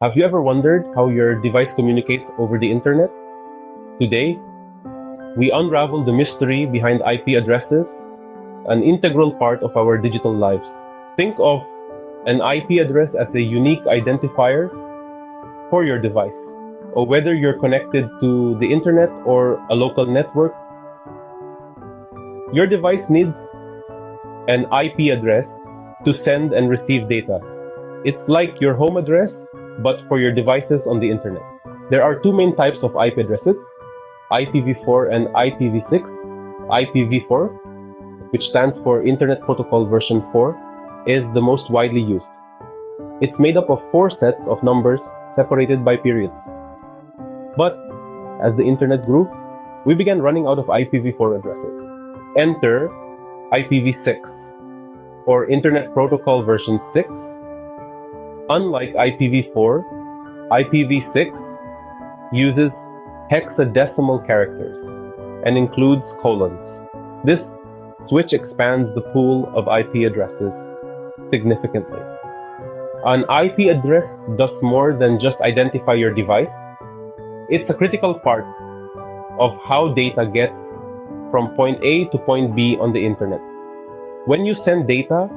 Have you ever wondered how your device communicates over the internet? Today, we unravel the mystery behind IP addresses, an integral part of our digital lives. Think of an IP address as a unique identifier for your device, or whether you're connected to the internet or a local network. Your device needs an IP address to send and receive data. It's like your home address, but for your devices on the internet. There are two main types of IP addresses, IPv4 and IPv6. IPv4, which stands for Internet Protocol version 4, is the most widely used. It's made up of 4 sets of numbers separated by periods. But as the internet grew, we began running out of IPv4 addresses. Enter IPv6, or Internet Protocol version 6. Unlike IPv4, IPv6 uses hexadecimal characters and includes colons. This switch expands the pool of IP addresses significantly. An IP address does more than just identify your device. It's a critical part of how data gets from point A to point B on the internet. When you send data,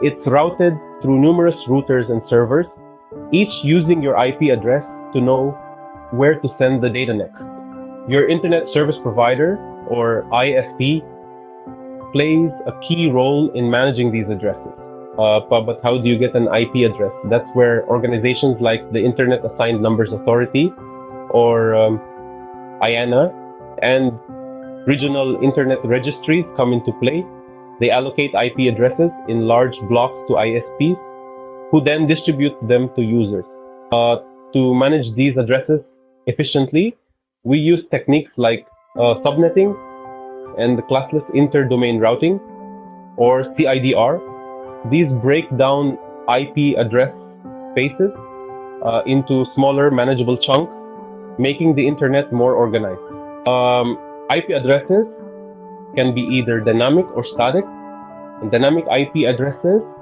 it's routed through numerous routers and servers, each using your IP address to know where to send the data next. Your Internet Service Provider, or ISP, plays a key role in managing these addresses. But how do you get an IP address? That's where organizations like the Internet Assigned Numbers Authority, or IANA, and regional internet registries come into play. They allocate IP addresses in large blocks to ISPs, who then distribute them to users. To manage these addresses efficiently, we use techniques like subnetting and classless inter-domain routing, or CIDR. These break down IP address spaces into smaller, manageable chunks, making the internet more organized. IP addresses can be either dynamic or static. And dynamic IP addresses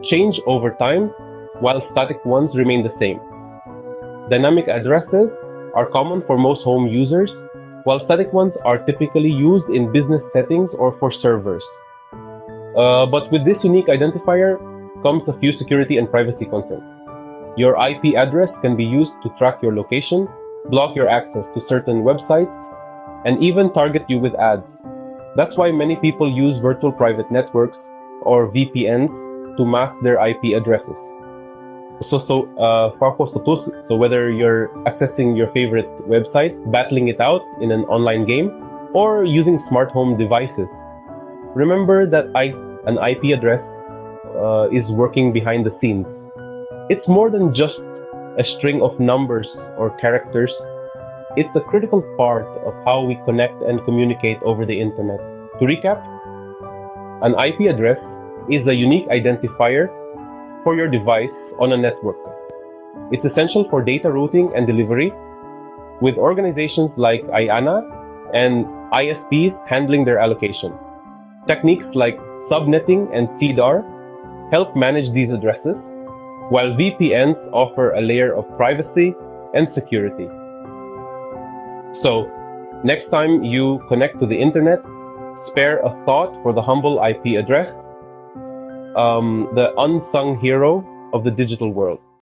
change over time, while static ones remain the same. Dynamic addresses are common for most home users, while static ones are typically used in business settings or for servers. But with this unique identifier comes a few security and privacy concerns. Your IP address can be used to track your location, block your access to certain websites, and even target you with ads. That's why many people use virtual private networks, or VPNs, to mask their IP addresses. So whether you're accessing your favorite website, battling it out in an online game, or using smart home devices, remember that an IP address is working behind the scenes. It's more than just a string of numbers or characters. It's a critical part of how we connect and communicate over the internet. To recap, an IP address is a unique identifier for your device on a network. It's essential for data routing and delivery, with organizations like IANA and ISPs handling their allocation. Techniques like subnetting and CIDR help manage these addresses, while VPNs offer a layer of privacy and security. So, next time you connect to the internet, spare a thought for the humble IP address, the unsung hero of the digital world.